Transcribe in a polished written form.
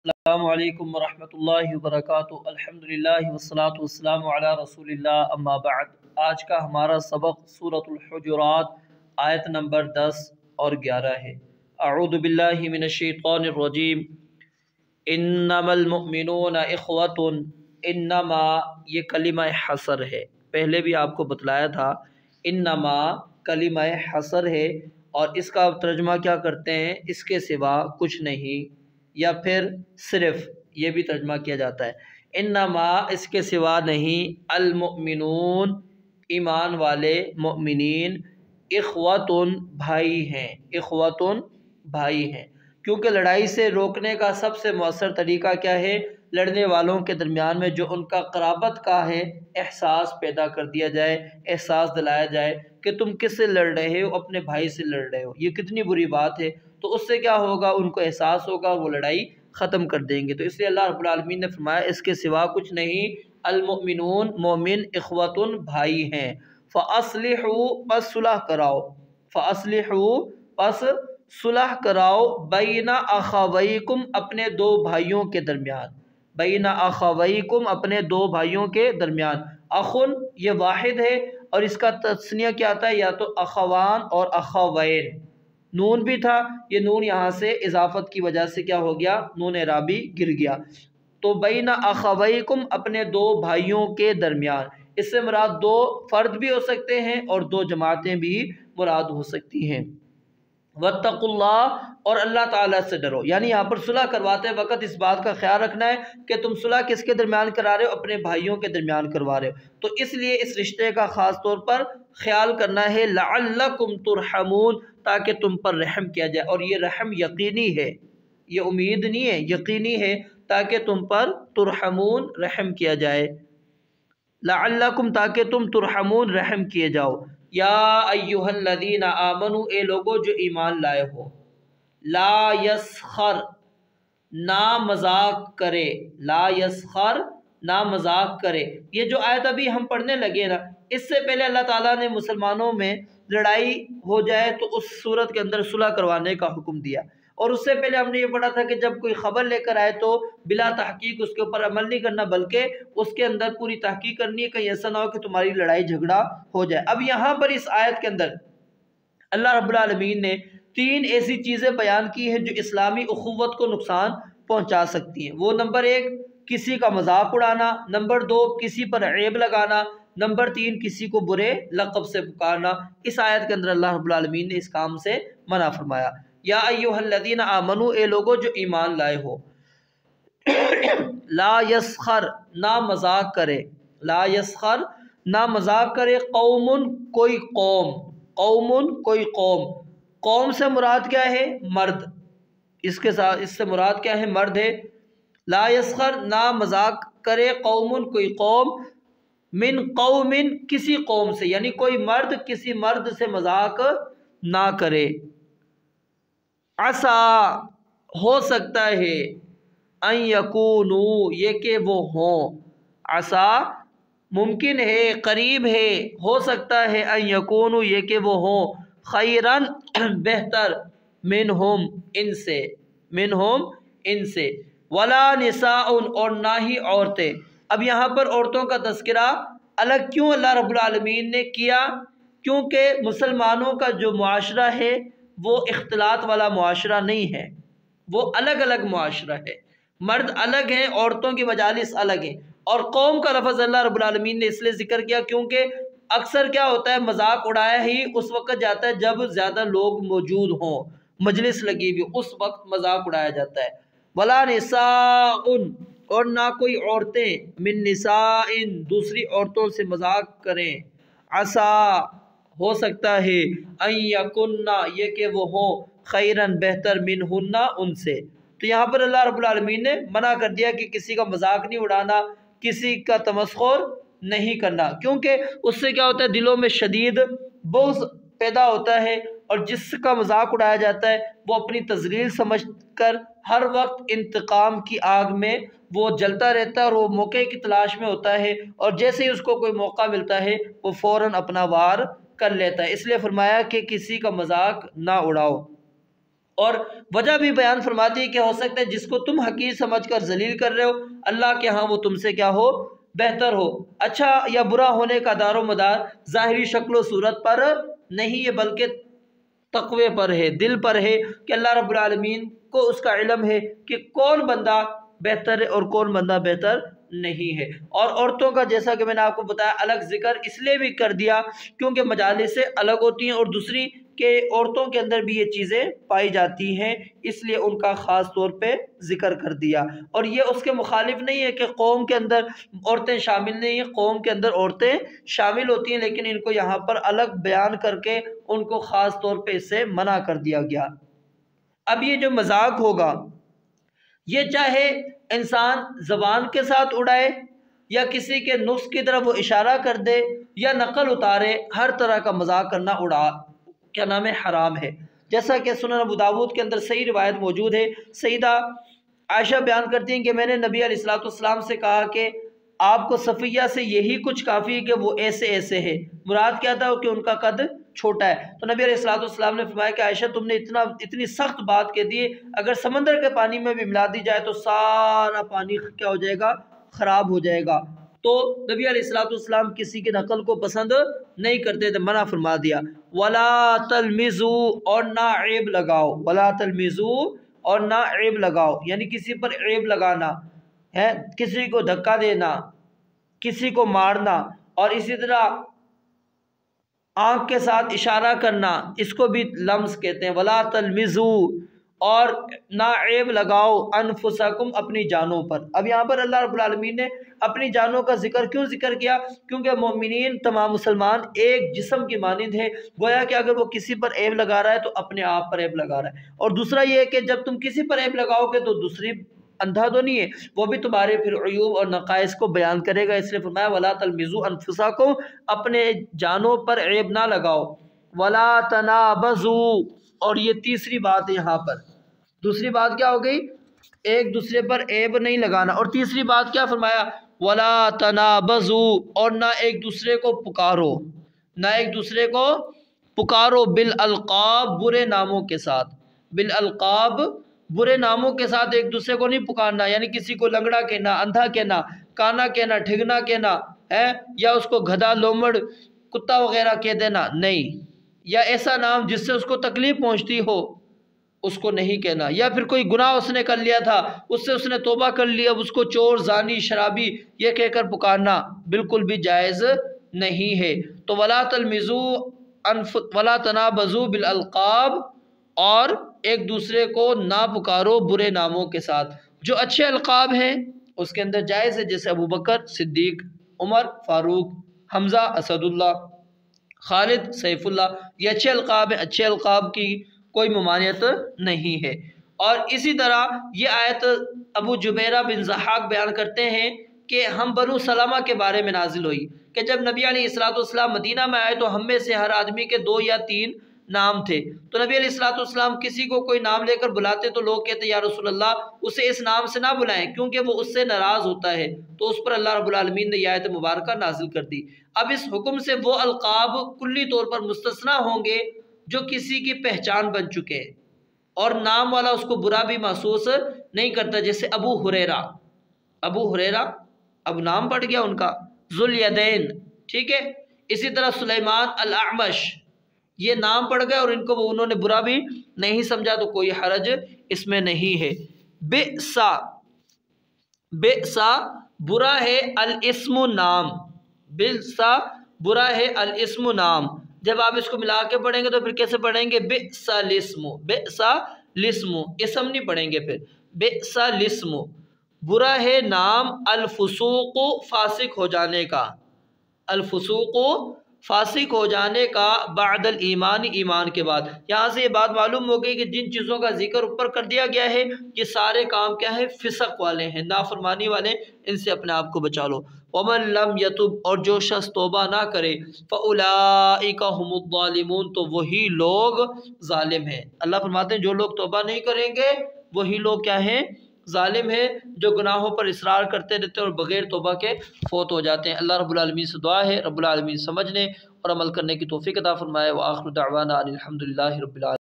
السلام علیکم ورحمۃ اللہ وبرکاتہ۔ الحمدللہ والصلاۃ والسلام علی رسول اللہ، اما بعد۔ آج کا ہمارا سبق سورۃ الحجرات آیت نمبر 10 اور 11 ہے۔ اعوذ باللہ من الشیطان الرجیم۔ انما المؤمنون اخوۃ، انما یہ کلمہ حصر ہے، پہلے بھی آپ کو بتلایا تھا۔ انما کلمہ حصر ہے اور اس کا ترجمہ کیا کرتے ہیں؟ اس کے سوا کچھ نہیں، یا پھر صرف، یہ بھی ترجمہ کیا جاتا ہے۔ انما اس کے سوا نہیں، المؤمنون ایمان والے، مؤمنین، اخوتن بھائی ہیں، اخوتن بھائی ہیں۔ کیونکہ لڑائی سے روکنے کا سب سے مؤثر طریقہ کیا ہے؟ لڑنے والوں کے درمیان میں جو ان کا قرابت کا ہے احساس پیدا کر دیا جائے، احساس دلایا جائے کہ تم کس سے لڑ رہے ہو؟ اپنے بھائی سے لڑ رہے ہو، یہ کتنی بری بات ہے۔ تو اس سے کیا ہوگا؟ ان کو احساس ہوگا، وہ لڑائی ختم کر دیں گے۔ تو اس لیے اللہ رب العالمین نے فرمایا اس کے سوا کچھ نہیں، المؤمنون مومن، اخوتن بھائی ہیں۔ فاصلحوا پس صلح کراؤ، فاصلحوا پس صلح کراؤ، بین اخویکم اپنے دو بھائیوں کے درمیان، بین اخویکم اپنے دو بھائیوں کے درمیان۔ اخن یہ واحد ہے اور اس کا تثنیہ کیا آتا ہے؟ یا تو اخوان اور اخوین، نون بھی تھا، یہ نون یہاں سے اضافت کی وجہ سے کیا ہو گیا؟ نون اعرابی گر گیا۔ تو بین اخویکم اپنے دو بھائیوں کے درمیان، اس سے مراد دو فرد بھی ہو سکتے ہیں اور دو جماعتیں بھی مراد ہو سکتی ہیں۔ واتقوا اللہ اور اللہ تعالیٰ سے ڈرو، یعنی یہاں پر صلح کرواتے وقت اس بات کا خیال رکھنا ہے کہ تم صلح کس کے درمیان کرا رہے ہو؟ اپنے بھائیوں کے درمیان کروا رہے ہو۔ تو اس لیے اس رشتے کا خاص طور پر خیال کرنا ہے، لعلکم ترحمون، تاکہ تم پر رحم کیا جائے، اور یہ رحم یقینی ہے، یہ امید نہیں ہے، یقینی ہے، تاکہ تم پر ترحمون رحم کیا جائے، لعلکم تاکہ تم ترحمون رحم کیے جاؤ۔ یا ایہا الذین آمنوا اے لوگو جو ایمان لائے ہو، لا یسخر نہ مذاق کرے، لا یسخر نہ مذاق کرے۔ یہ جو آیت ابھی ہم پڑھنے لگے نا، اس سے پہلے اللہ تعالیٰ نے مسلمانوں میں لڑائی ہو جائے تو اس صورت کے اندر صلح کروانے کا حکم دیا، اور اس سے پہلے ہم نے یہ پڑھا تھا کہ جب کوئی خبر لے کر آئے تو بلا تحقیق اس کے اوپر عمل نہیں کرنا، بلکہ اس کے اندر پوری تحقیق کرنی ہے، کہیں ایسا نہ ہو کہ تمہاری لڑائی جھگڑا ہو جائے۔ اب یہاں پر اس آیت کے اندر اللہ رب العالمین نے تین ایسی چیزیں بیان کی ہیں جو اسلامی اخوت کو نقصان پہنچا سکتی ہیں۔ وہ نمبر 1 کسی کا مذاق اڑانا، نمبر 2 کسی پر عیب لگانا، نمبر 3 کسی کو برے لقب سے پکارنا۔ اس آیت کے اندر اللہ رب العالمین نے اس کام سے منع فرمایا۔ یا ایھا الذین آمنوا اے لوگو جو ایمان لائے ہو، لا یسخر نہ مذاق کرے، لا یسخر نہ مذاق کرے، قوم کوئی قوم، قوم کوئی قوم، قوم سے مراد کیا ہے؟ مرد، اس کے ساتھ اس سے مراد کیا ہے؟ مرد ہے۔ لا یسخر نہ مذاق کرے، قوم کوئی قوم، من قوم کسی قوم سے، یعنی کوئی مرد کسی مرد سے مذاق نہ کرے۔ عسا ہو سکتا ہے، ان یکونوا یہ کہ وہ ہوں، عسا ممکن ہے، قریب ہے، ہو سکتا ہے، ان یکونوا یہ کہ وہ ہوں، خیرن بہتر، منہم ان سے، منہم ان سے، ولا نساء اور نہ ہی عورتیں۔ اب یہاں پر عورتوں کا تذکرہ الگ کیوں اللہ رب العالمین نے کیا؟ کیونکہ مسلمانوں کا جو معاشرہ ہے وہ اختلاط والا معاشرہ نہیں ہے، وہ الگ الگ معاشرہ ہے، مرد الگ ہیں، عورتوں کی مجالس الگ ہیں۔ اور قوم کا لفظ اللہ رب العالمین نے اس لیے ذکر کیا کیونکہ اکثر کیا ہوتا ہے؟ مذاق اڑایا ہی اس وقت جاتا ہے جب زیادہ لوگ موجود ہوں، مجلس لگی ہوئی، اس وقت مذاق اڑایا جاتا ہے۔ ولا نساء اور نہ کوئی عورتیں، من نساء دوسری عورتوں سے مذاق کریں، عسا ہو سکتا ہے، ان یکن یہ کہ وہ ہوں، خیرن بہتر، منہن ان سے۔ تو یہاں پر اللہ رب العالمین نے منع کر دیا کہ کسی کا مذاق نہیں اڑانا، کسی کا تمسخر نہیں کرنا، کیونکہ اس سے کیا ہوتا ہے؟ دلوں میں شدید بغض پیدا ہوتا ہے، اور جس کا مذاق اڑایا جاتا ہے وہ اپنی تذلیل سمجھ کر ہر وقت انتقام کی آگ میں وہ جلتا رہتا ہے، اور وہ موقع کی تلاش میں ہوتا ہے، اور جیسے ہی اس کو کوئی موقع ملتا ہے وہ فوراً اپنا وار کر لیتا ہے۔ اس لیے فرمایا کہ کسی کا مذاق نہ اڑاؤ۔ اور وجہ بھی بیان فرماتی ہے کہ ہو سکتا ہے جس کو تم حقیر سمجھ کر ذلیل کر رہے ہو اللہ کے ہاں وہ تم سے کیا ہو، بہتر ہو۔ اچھا یا برا ہونے کا دار و مدار ظاہری شکل و صورت پر نہیں ہے، بلکہ تقوی پر ہے، دل پر ہے کہ اللہ رب العالمین کو اس کا علم ہے کہ کون بندہ بہتر ہے اور کون بندہ بہتر نہیں ہے۔ اور عورتوں کا جیسا کہ میں نے آپ کو بتایا الگ ذکر اس لیے بھی کر دیا کیونکہ مجالسیں الگ ہوتی ہیں، اور دوسری کہ عورتوں کے اندر بھی یہ چیزیں پائی جاتی ہیں، اس لیے ان کا خاص طور پہ ذکر کر دیا۔ اور یہ اس کے مخالف نہیں ہے کہ قوم کے اندر عورتیں شامل نہیں ہیں، قوم کے اندر عورتیں شامل ہوتی ہیں، لیکن ان کو یہاں پر الگ بیان کر کے ان کو خاص طور پہ اس سے منع کر دیا گیا۔ اب یہ جو مذاق ہوگا یہ چاہے انسان زبان کے ساتھ اڑائے یا کسی کے نفس کی طرف وہ اشارہ کر دے یا نقل اتارے، ہر طرح کا مذاق کرنا کیا نام ہے، حرام ہے۔ جیسا کہ سنن ابو داود کے اندر صحیح روایت موجود ہے، سیدہ عائشہ بیان کرتی ہیں کہ میں نے نبی علیہ الصلوۃ والسلام سے کہا کہ آپ کو صفیہ سے یہی کچھ کافی ہے کہ وہ ایسے ایسے ہے۔ مراد کیا تھا کہ ان کا قد چھوٹا ہے۔ تو نبی علیہ الصلوۃ والسلام نے فرمایا کہ عائشہ تم نے اتنی سخت بات کہہ دی، اگر سمندر کے پانی میں بھی ملا دی جائے تو سارا پانی کیا ہو جائے گا، خراب ہو جائے گا۔ تو نبی علیہ الصلوۃ والسلام کسی کی نقل کو پسند نہیں کرتے تھے، منع فرما دیا۔ ولا تلمزوا، اور نہ عیب لگاؤ، ولا تلمزوا، اور نہ عیب لگاؤ، یعنی کسی پر عیب لگانا ہے، کسی کو دھکا دینا، کسی کو مارنا، اور اسی طرح آنکھ کے ساتھ اشارہ کرنا، اس کو بھی لمز کہتے ہیں۔ ولا تلمزوا، اور نہ عیب لگاؤ انفسکم، اپنی جانوں پر۔ اب یہاں پر اللہ رب العالمین نے اپنی جانوں کا ذکر کیوں ذکر کیا؟ کیونکہ مومنین تمام مسلمان ایک جسم کی مانند ہے، گویا کہ اگر وہ کسی پر عیب لگا رہا ہے تو اپنے آپ پر عیب لگا رہا ہے۔ اور دوسرا یہ ہے کہ جب تم کسی پر عیب لگاؤ گے تو دوسری اندھا تو نہیں ہے، وہ بھی تمہارے پھر عیوب اور نقائص کو بیان کرے گا، اس لیے فرمایا ولا تلمزوا انفسکم، اپنے جانوں پر عیب نہ لگاؤ۔ ولا تنابزوا، اور یہ تیسری بات ہے یہاں پر۔ دوسری بات کیا ہو گئی؟ ایک دوسرے پر عیب نہیں لگانا، اور تیسری بات کیا فرمایا؟ ولا تنابزوا، اور نہ ایک دوسرے کو پکارو، نہ ایک دوسرے کو پکارو بالالقاب، برے ناموں کے ساتھ، بالالقاب، برے ناموں کے ساتھ ایک دوسرے کو نہیں پکارنا، یعنی کسی کو لنگڑا کہنا، اندھا کہنا، کانا کہنا، ٹھگنا کہنا ہے، یا اس کو گدھا، لومڑ، کتا وغیرہ کہہ دینا، نہیں، یا ایسا نام جس سے اس کو تکلیف پہنچتی ہو اس کو نہیں کہنا، یا پھر کوئی گناہ اس نے کر لیا تھا اس سے اس نے توبہ کر لیا، اب اس کو چور، زانی، شرابی یہ کہہ کر پکارنا بالکل بھی جائز نہیں ہے۔ تو ولا تلمزوا ولا تنابزوا بالالقاب، اور ایک دوسرے کو نہ پکارو برے ناموں کے ساتھ۔ جو اچھے القاب ہیں اس کے اندر جائز ہے، جیسے ابو بکر صدیق، عمر فاروق، حمزہ اسد اللہ، خالد سیف اللہ، یہ اچھے القاب ہیں، اچھے القاب کی کوئی ممانعت نہیں ہے۔ اور اسی طرح یہ آیت ابو جبیرہ بن ضحاک بیان کرتے ہیں کہ ہم بنو سلمہ کے بارے میں نازل ہوئی کہ جب نبی علیہ الصلوۃ والسلام مدینہ میں آئے تو ہم میں سے ہر آدمی کے 2 یا 3 نام تھے، تو نبی علیہ الصلوۃ والسلام کسی کو کوئی نام لے کر بلاتے تو لوگ کہتے یا رسول اللہ اسے اس نام سے نہ بلائیں کیونکہ وہ اس سے ناراض ہوتا ہے، تو اس پر اللہ رب العالمین نے یہ آیت مبارکہ نازل کر دی۔ اب اس حکم سے وہ القاب کلی طور پر مستثنیٰ ہوں گے جو کسی کی پہچان بن چکے اور نام والا اس کو برا بھی محسوس نہیں کرتا، جیسے ابو ہریرہ، ابو ہریرہ اب نام پڑ گیا ان کا، ذوالیدین، ٹھیک ہے۔ اسی طرح سلیمان الاعمش، یہ نام پڑ گئے اور ان کو انہوں نے برا بھی نہیں سمجھا تو کوئی حرج اس میں نہیں ہے۔ بئسا، بئسا برا ہے، الاسم نام، بئسا برا ہے، الاسم نام، جب آپ اس کو ملا کے پڑھیں گے تو پھر کیسے پڑھیں گے؟ بئس الاسم، بئس الاسم، اسم نہیں پڑھیں گے پھر، بئس الاسم برا ہے نام، الفسوق فاسق ہو جانے کا، الفسوق فاسق ہو جانے کا، بعد الایمان ایمان کے بعد۔ یہاں سے یہ بات معلوم ہو گئی کہ جن چیزوں کا ذکر اوپر کر دیا گیا ہے یہ سارے کام کیا ہے؟ فسق والے ہیں، نافرمانی والے، ان سے اپنے آپ کو بچا لو۔ وَمَن لَمْ يَتُبْ، اور جو شخص توبہ نہ کرے، فَأُولَئِكَ هُمُ الظَّالِمُونَ، تو وہی لوگ ظالم ہیں۔ اللہ فرماتے ہیں جو لوگ توبہ نہیں کریں گے وہی لوگ کیا ہیں؟ ظالم ہیں، جو گناہوں پر اصرار کرتے رہتے ہیں اور بغیر توبہ کے فوت ہو جاتے ہیں۔ اللہ رب العالمین سے دعا ہے رب العالمین سمجھنے اور عمل کرنے کی توفیق عطا فرمائے۔ وآخر دعوانا ان الحمد للہ رب العالمین۔